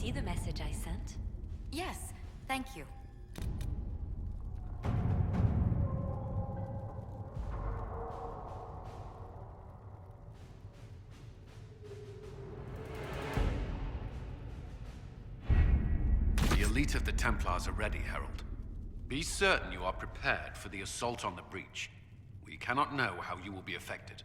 see the message I sent? Yes, thank you. The elite of the Templars are ready, Herald. Be certain you are prepared for the assault on the breach. We cannot know how you will be affected.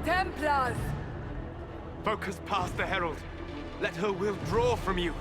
Templars! Focus past the Herald. Let her will draw from you.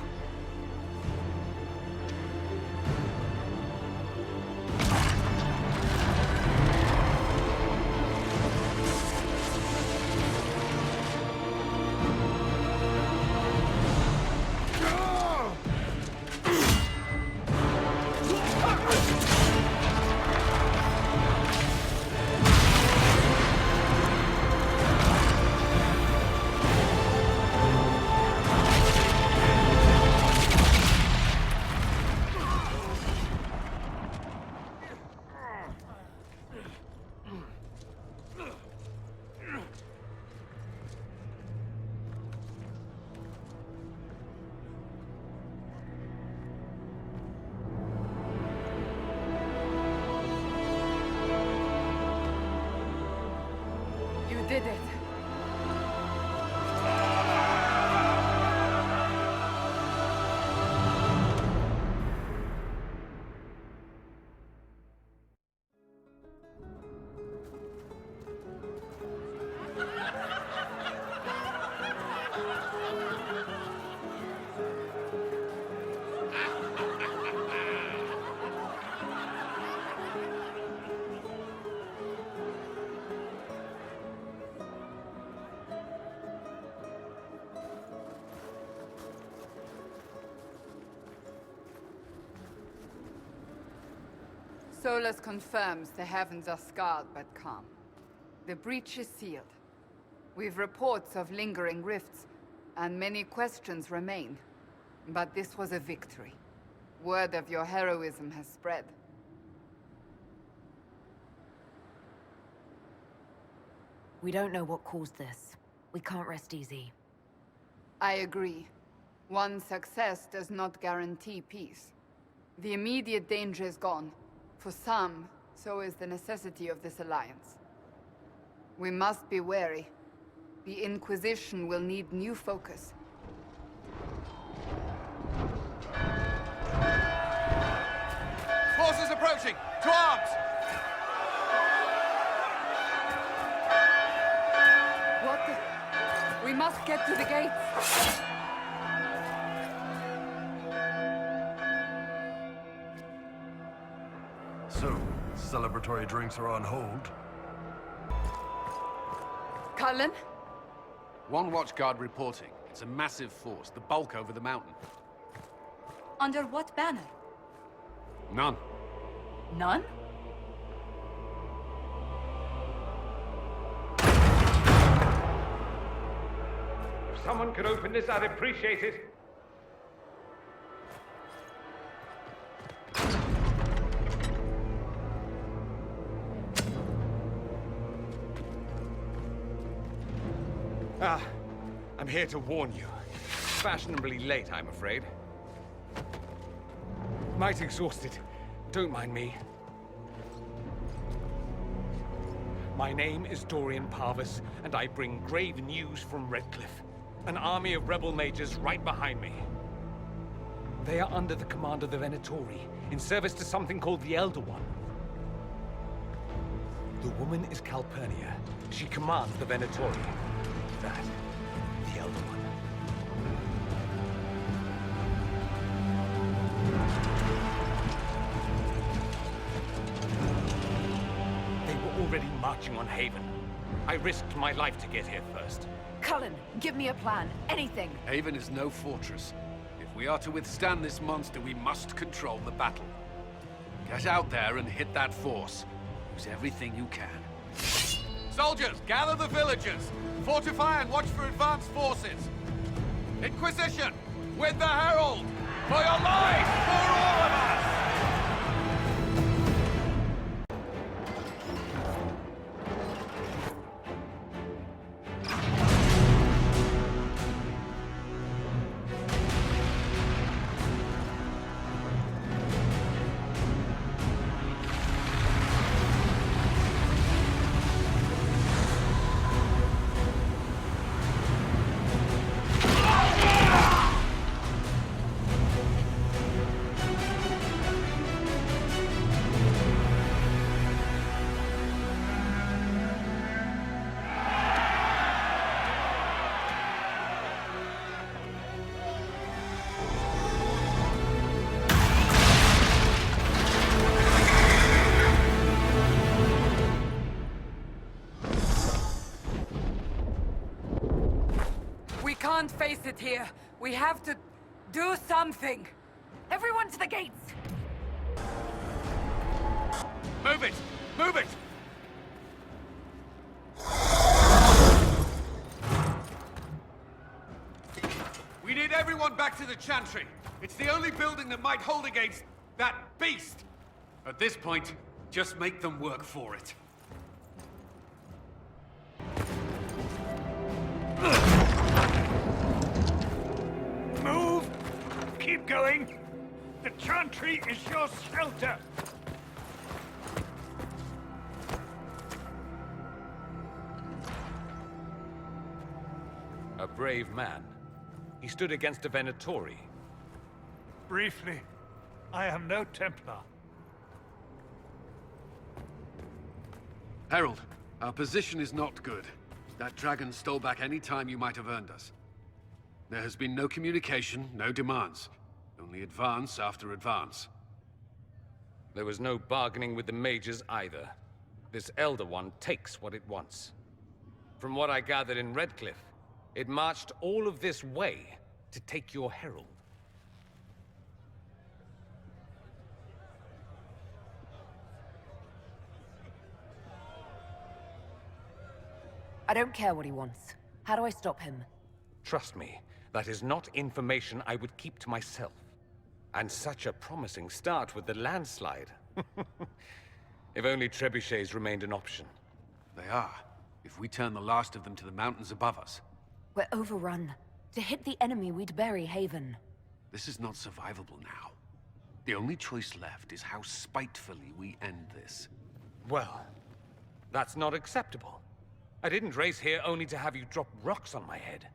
Did it. Solus confirms the heavens are scarred but calm. The breach is sealed. We've reports of lingering rifts, and many questions remain. But this was a victory. Word of your heroism has spread. We don't know what caused this. We can't rest easy. I agree. One success does not guarantee peace. The immediate danger is gone. For some, so is the necessity of this alliance. We must be wary. The Inquisition will need new focus. Forces approaching! To arms! What the... We must get to the gates! So, celebratory drinks are on hold. Cullen? One watchguard reporting. It's a massive force, the bulk over the mountain. Under what banner? None. None? If someone could open this, I'd appreciate it. I'm here to warn you. Fashionably late, I'm afraid. Might exhausted. Don't mind me. My name is Dorian Parvis, and I bring grave news from Redcliffe. An army of rebel mages right behind me. They are under the command of the Venatori, in service to something called the Elder One. The woman is Calpurnia. She commands the Venatori. That, the Elder One. They were already marching on Haven. I risked my life to get here first. Cullen, give me a plan. Anything. Haven is no fortress. If we are to withstand this monster, we must control the battle. Get out there and hit that force. Use everything you can. Soldiers, gather the villagers! Fortify and watch for advanced forces! Inquisition! With the Herald! For your life! For all of us! We can't face it here. We have to do something. Everyone to the gates! Move it! Move it! We need everyone back to the Chantry. It's the only building that might hold against that beast. At this point, just make them work for it. Move! Keep going! The Chantry is your shelter! A brave man. He stood against a Venatori. Briefly, I am no Templar. Herald, our position is not good. That dragon stole back any time you might have earned us. There has been no communication, no demands. Only advance after advance. There was no bargaining with the mages either. This Elder One takes what it wants. From what I gathered in Redcliffe, it marched all of this way to take your herald. I don't care what he wants. How do I stop him? Trust me, that is not information I would keep to myself. And such a promising start with the landslide. If only trebuchets remained an option. They are, if we turn the last of them to the mountains above us. We're overrun. To hit the enemy, we'd bury Haven. This is not survivable now. The only choice left is how spitefully we end this. Well, that's not acceptable. I didn't race here only to have you drop rocks on my head.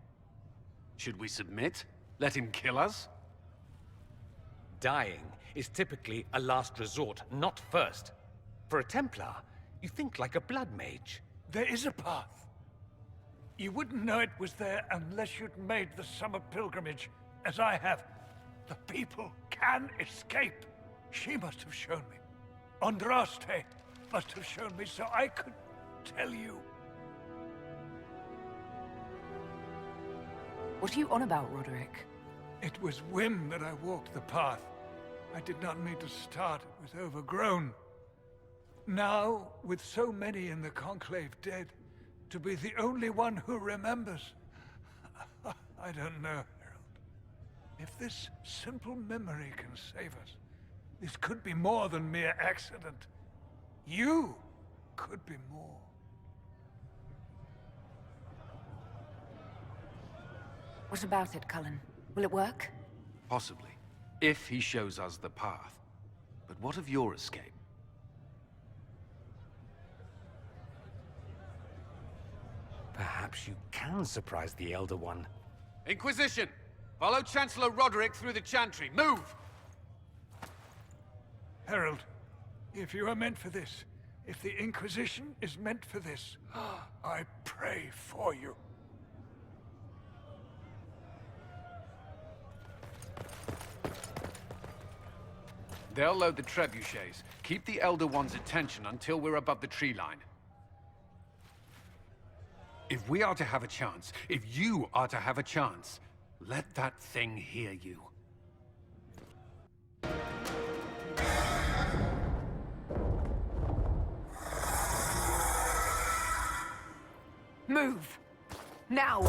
Should we submit? Let him kill us? Dying is typically a last resort, not first. For a Templar, you think like a blood mage. There is a path. You wouldn't know it was there unless you'd made the summer pilgrimage, as I have. The people can escape. She must have shown me. Andraste must have shown me so I could tell you. What are you on about, Roderick? It was whim that I walked the path. I did not mean to start. It was overgrown. Now, with so many in the Conclave dead, to be the only one who remembers... I don't know, Herald. If this simple memory can save us, this could be more than mere accident. You could be more. What about it, Cullen? Will it work? Possibly. If he shows us the path. But what of your escape? Perhaps you can surprise the Elder One. Inquisition! Follow Chancellor Roderick through the Chantry. Move! Herald, if you are meant for this, if the Inquisition is meant for this, I pray for you. They'll load the trebuchets. Keep the Elder One's attention until we're above the tree line. If we are to have a chance, if you are to have a chance, let that thing hear you. Move! Now!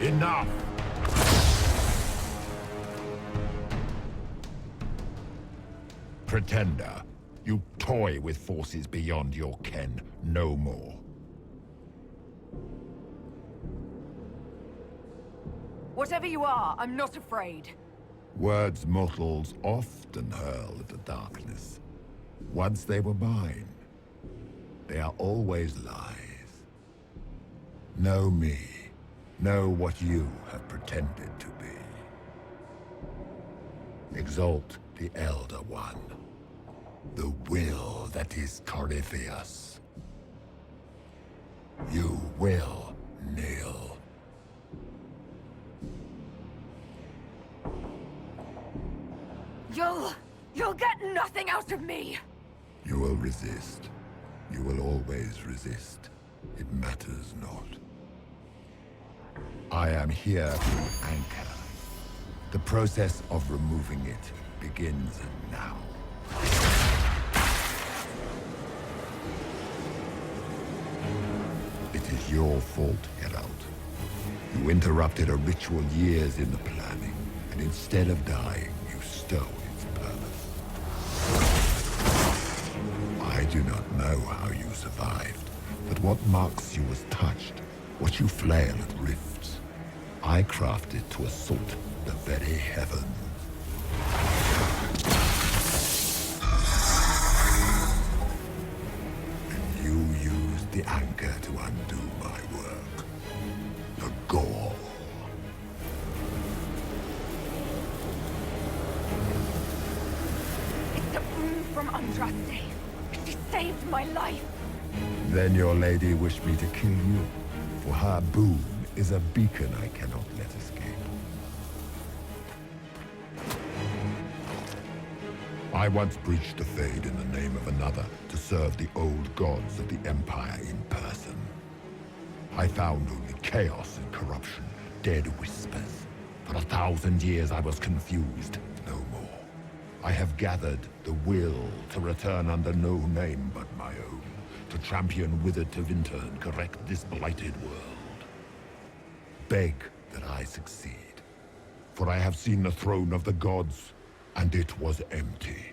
Enough! Pretender, you toy with forces beyond your ken no more. Whatever you are, I'm not afraid. Words mortals often hurl at the darkness. Once they were mine, they are always lies. Know me. Know what you have pretended to be. Exalt the Elder One. The will that is Corypheus. You will kneel. You'll get nothing out of me! You will resist. You will always resist. It matters not. I am here to anchor. The process of removing it begins now. It is your fault, Geralt. You interrupted a ritual years in the planning, and instead of dying, you stole its purpose. I do not know how you survived, but what marks you as touched, what you flail at rifts, I crafted to assault the very heavens. And you used the anchor to undo my work. The gore. It's a boon from Andraste. She saved my life. Then your lady wished me to kill you, for her boon is a beacon I cannot let escape. I once breached the Fade in the name of another to serve the old gods of the Empire in person. I found only chaos and corruption, dead whispers. For 1,000 years I was confused, no more. I have gathered the will to return under no name but my own, to champion Withered to Winter and correct this blighted world. Beg that I succeed, for I have seen the throne of the gods, and it was empty.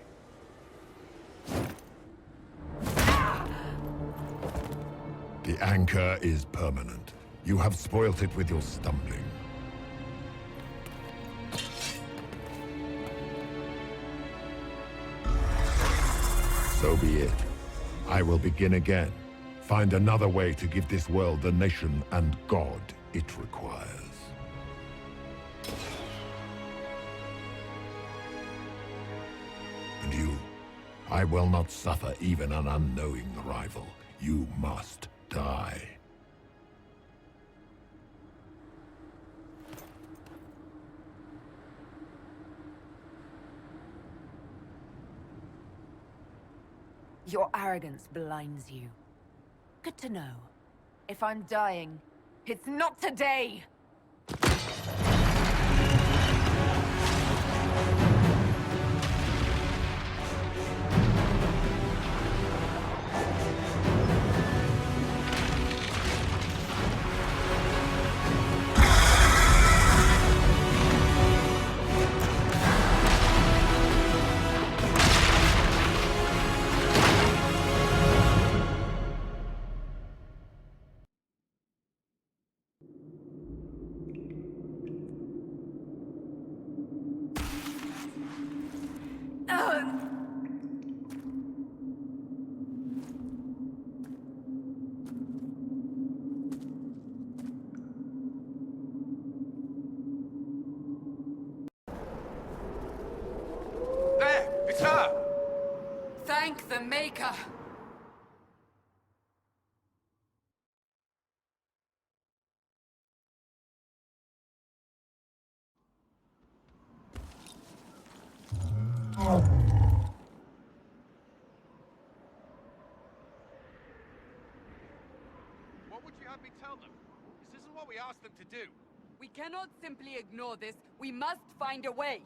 The anchor is permanent. You have spoilt it with your stumbling. So be it. I will begin again. Find another way to give this world the nation and God it requires. And you, I will not suffer even an unknowing rival. You must die. Your arrogance blinds you. Good to know. If I'm dying, it's not today! Thank the Maker! What would you have me tell them? This isn't what we asked them to do. We cannot simply ignore this. We must find a way.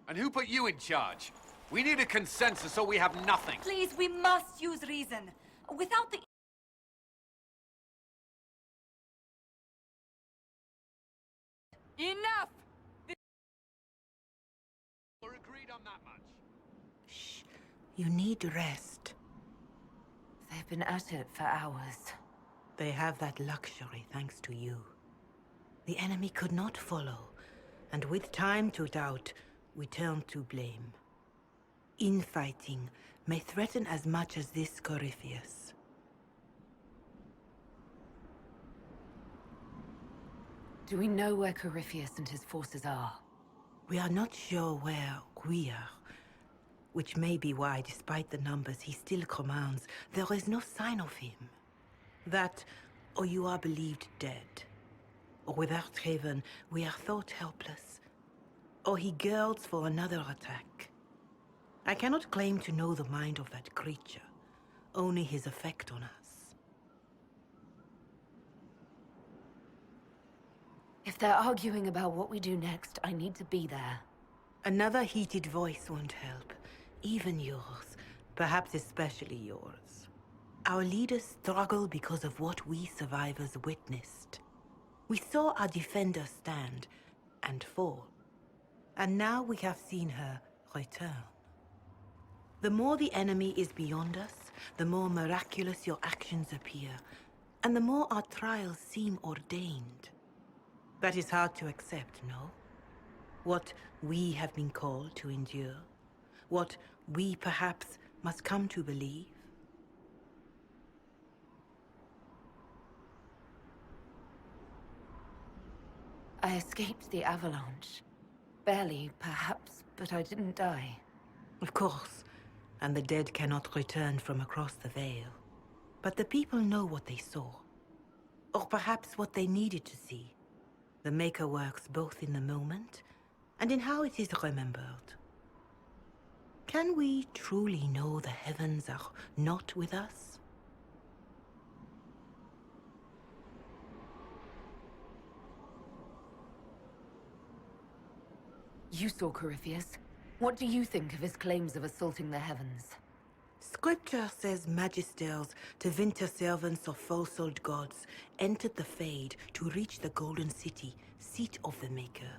And who put you in charge? We need a consensus or we have nothing. Please, we must use reason. Without the... Enough! We're agreed on that much. Shh. You need rest. They've been at it for hours. They have that luxury thanks to you. The enemy could not follow, and with time to doubt, we turn to blame. Infighting may threaten as much as this Corypheus. Do we know where Corypheus and his forces are? We are not sure where we are, which may be why, despite the numbers he still commands, there is no sign of him. That, or you are believed dead. Or without Haven, we are thought helpless. Or he girds for another attack. I cannot claim to know the mind of that creature, only his effect on us. If they're arguing about what we do next, I need to be there. Another heated voice won't help. Even yours. Perhaps especially yours. Our leaders struggle because of what we survivors witnessed. We saw our defender stand and fall. And now we have seen her return. The more the enemy is beyond us, the more miraculous your actions appear, and the more our trials seem ordained. That is hard to accept, no? What we have been called to endure, what we perhaps must come to believe. I escaped the avalanche. Barely, perhaps, but I didn't die. Of course, and the dead cannot return from across the veil. But the people know what they saw. Or perhaps what they needed to see. The Maker works both in the moment and in how it is remembered. Can we truly know the heavens are not with us? You saw Corypheus. What do you think of his claims of assaulting the heavens? Scripture says magisters, to winter servants of false-old gods, entered the Fade to reach the Golden City, seat of the Maker.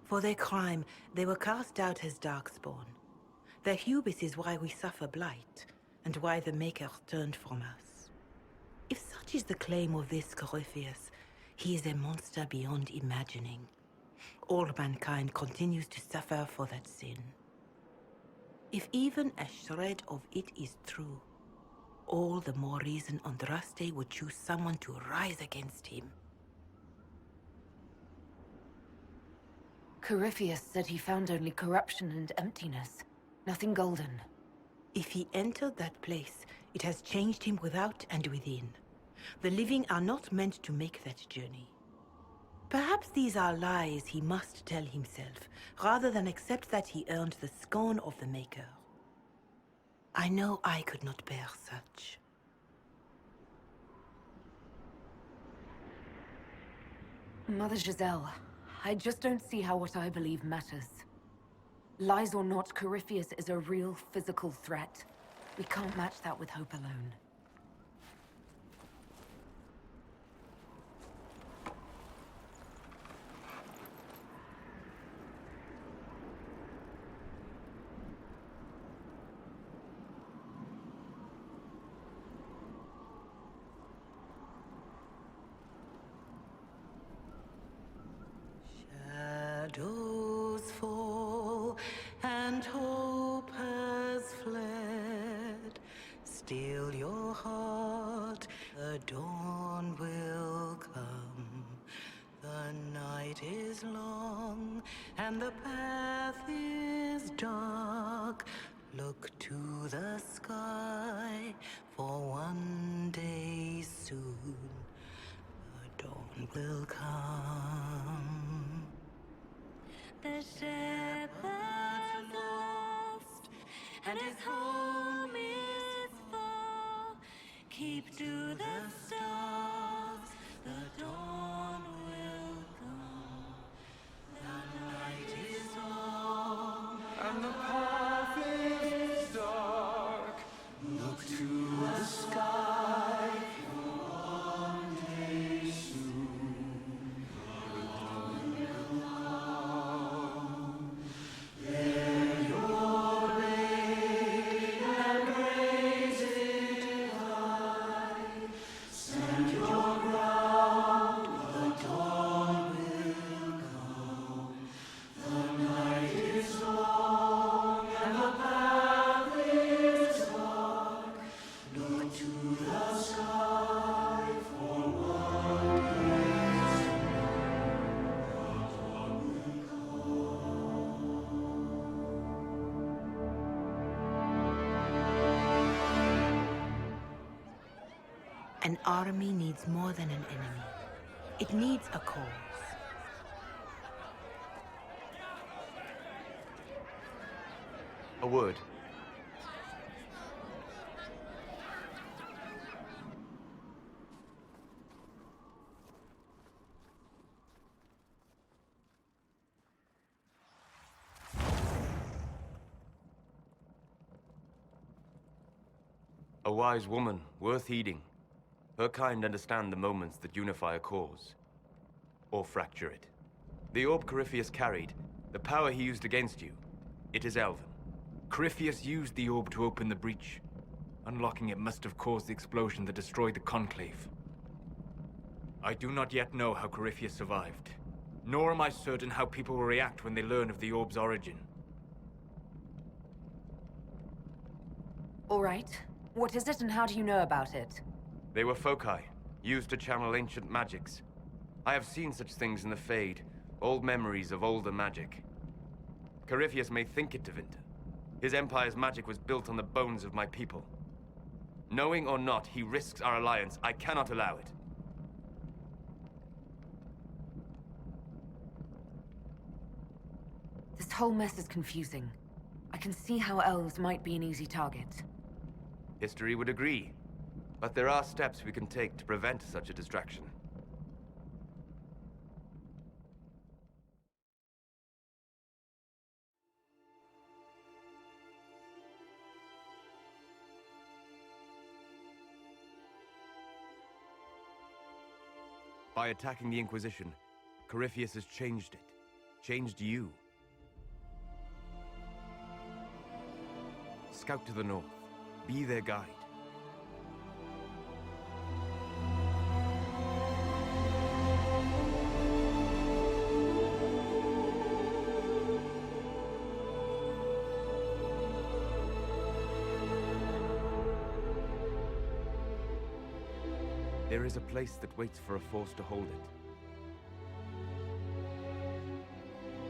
For their crime, they were cast out as Darkspawn. Their hubris is why we suffer blight, and why the Maker turned from us. If such is the claim of this Corypheus, he is a monster beyond imagining. All mankind continues to suffer for that sin. If even a shred of it is true, all the more reason Andraste would choose someone to rise against him. Corypheus said he found only corruption and emptiness. Nothing golden. If he entered that place, it has changed him without and within. The living are not meant to make that journey. Perhaps these are lies he must tell himself, rather than accept that he earned the scorn of the Maker. I know I could not bear such. Mother Giselle, I just don't see how what I believe matters. Lies or not, Corypheus is a real physical threat. We can't match that with hope alone. Shadows fall and hope has fled. Still your heart, the dawn will come. The night is long and the path is dark. Look to the sky, for one day soon the dawn will come. The shepherd's lost, and his home is far. Keep to the stars, the dawn will come. The night is long, And the path is dark. Look to the sky. One day soon, the dawn will come. Bear your blade and raise it high. Stand your ground, the dawn will come. The night is long and the path is dark. Look to the sky for one day soon. The dawn will An army needs more than an enemy. It needs a cause. A word. A wise woman, worth heeding. Her kind understand the moments that unify a cause. Or fracture it. The orb Corypheus carried, the power he used against you, it is elven. Corypheus used the orb to open the breach. Unlocking it must have caused the explosion that destroyed the Conclave. I do not yet know how Corypheus survived, nor am I certain how people will react when they learn of the orb's origin. All right. What is it and how do you know about it? They were foci, used to channel ancient magics. I have seen such things in the Fade, old memories of older magic. Corypheus may think it Tevinter. His empire's magic was built on the bones of my people. Knowing or not, he risks our alliance. I cannot allow it. This whole mess is confusing. I can see how elves might be an easy target. History would agree. But there are steps we can take to prevent such a distraction. By attacking the Inquisition, Corypheus has changed it. Changed you. Scout to the north. Be their guide. There is a place that waits for a force to hold it.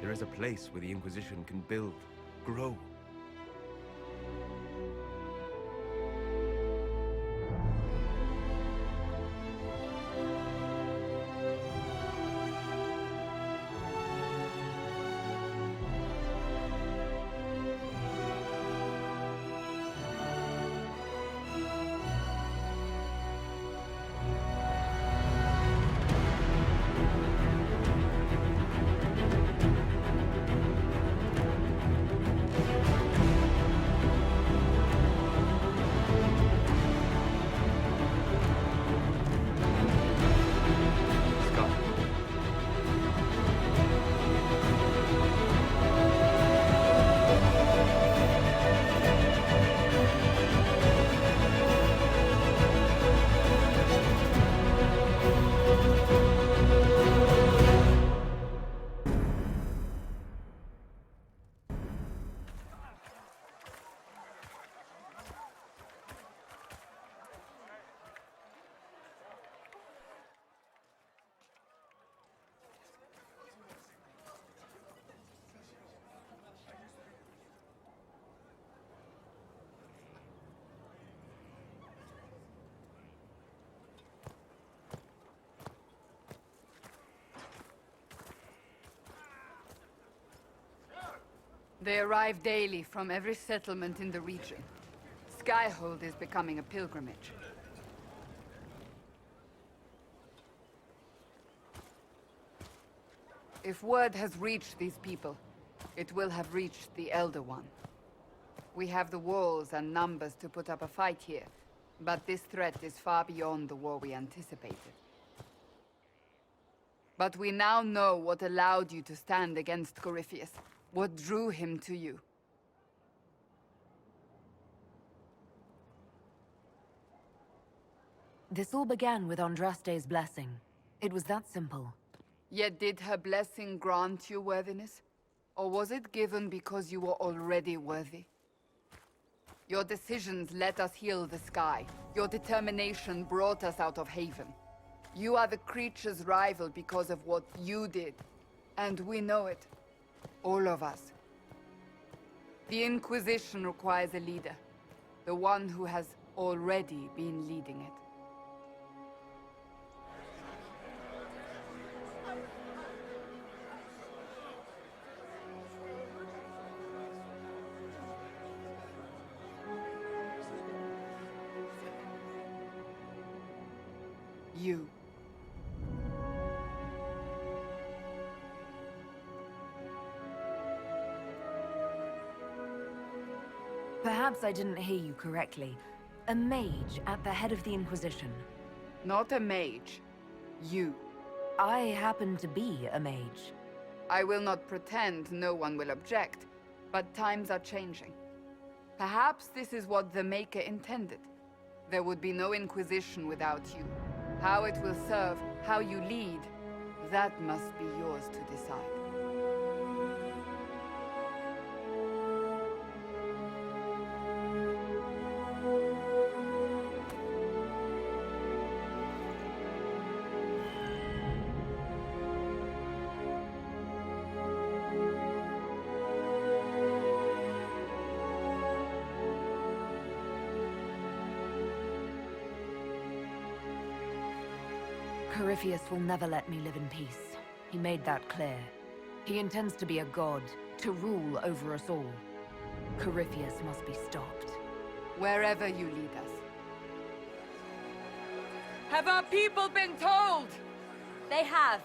There is a place where the Inquisition can build, grow. They arrive daily from every settlement in the region. Skyhold is becoming a pilgrimage. If word has reached these people, it will have reached the Elder One. We have the walls and numbers to put up a fight here, but this threat is far beyond the war we anticipated. But we now know what allowed you to stand against Corypheus, what drew him to you. This all began with Andraste's blessing. It was that simple. Yet did her blessing grant you worthiness? Or was it given because you were already worthy? Your decisions let us heal the sky. Your determination brought us out of Haven. You are the creature's rival because of what you did. And we know it. All of us. The Inquisition requires a leader. The one who has already been leading it. You. Perhaps I didn't hear you correctly. A mage at the head of the Inquisition. Not a mage. You. I happen to be a mage. I will not pretend no one will object, but times are changing. Perhaps this is what the Maker intended. There would be no Inquisition without you. How it will serve, how you lead, that must be yours to decide. Corypheus will never let me live in peace. He made that clear. He intends to be a god, to rule over us all. Corypheus must be stopped. Wherever you lead us. Have our people been told? They have.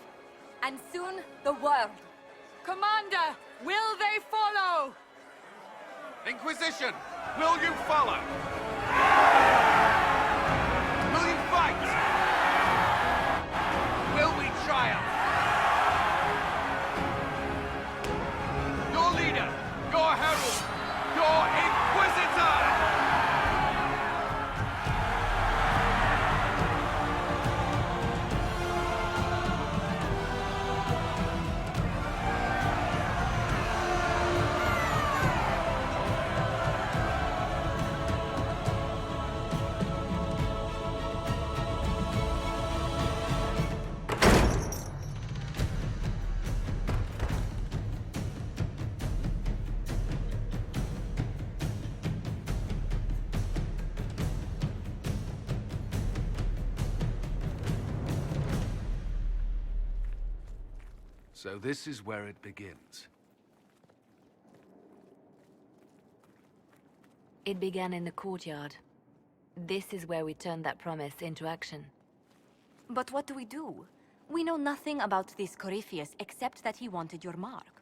And soon, the world. Commander, will they follow? Inquisition, will you follow? Will you fight? Will we triumph? Your leader, your herald, your Inquisitor! So this is where it begins. It began in the courtyard. This is where we turned that promise into action. But what do? We know nothing about this Corypheus except that he wanted your mark.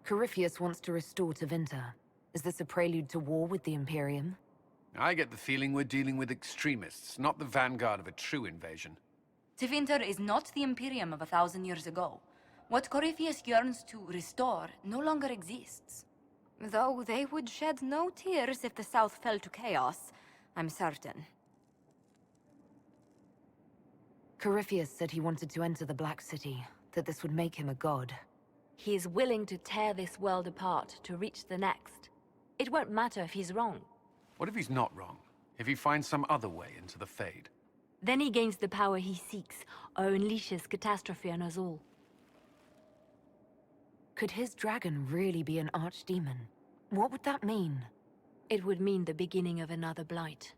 Corypheus wants to restore Tevinter. Is this a prelude to war with the Imperium? I get the feeling we're dealing with extremists, not the vanguard of a true invasion. Tevinter is not the Imperium of 1,000 years ago. What Corypheus yearns to restore no longer exists. Though they would shed no tears if the South fell to chaos, I'm certain. Corypheus said he wanted to enter the Black City, that this would make him a god. He is willing to tear this world apart to reach the next. It won't matter if he's wrong. What if he's not wrong? If he finds some other way into the Fade? Then he gains the power he seeks, or unleashes catastrophe on us all. Could his dragon really be an archdemon? What would that mean? It would mean the beginning of another blight.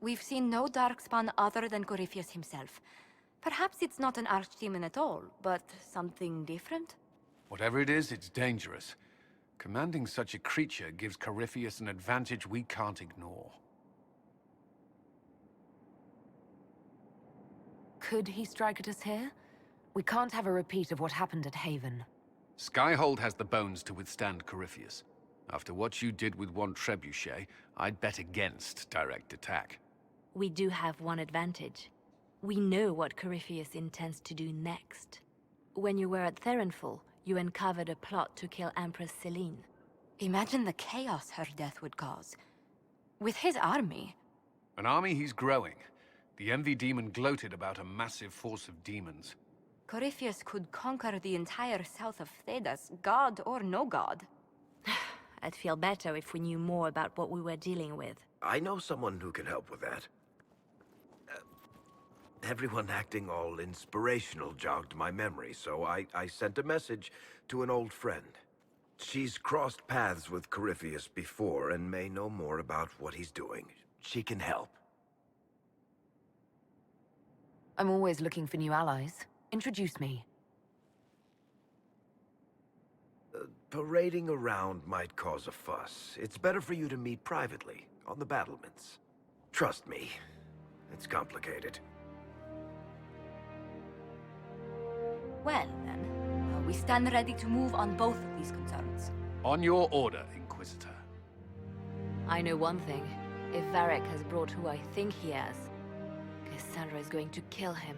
We've seen no darkspawn other than Corypheus himself. Perhaps it's not an archdemon at all, but something different? Whatever it is, it's dangerous. Commanding such a creature gives Corypheus an advantage we can't ignore. Could he strike at us here? We can't have a repeat of what happened at Haven. Skyhold has the bones to withstand Corypheus. After what you did with one trebuchet, I'd bet against direct attack. We do have one advantage. We know what Corypheus intends to do next. When you were at Therenfall, you uncovered a plot to kill Empress Celine. Imagine the chaos her death would cause. With his army. An army he's growing. The Envy Demon gloated about a massive force of demons. Corypheus could conquer the entire south of Thedas, god or no god. I'd feel better if we knew more about what we were dealing with. I know someone who can help with that. Everyone acting all inspirational jogged my memory, so I sent a message to an old friend. She's crossed paths with Corypheus before and may know more about what he's doing. She can help. I'm always looking for new allies. Introduce me. Parading around might cause a fuss. It's better for you to meet privately, on the battlements. Trust me, it's complicated. Well, then, we stand ready to move on both of these concerns. On your order, Inquisitor. I know one thing. If Varric has brought who I think he has, Cassandra is going to kill him.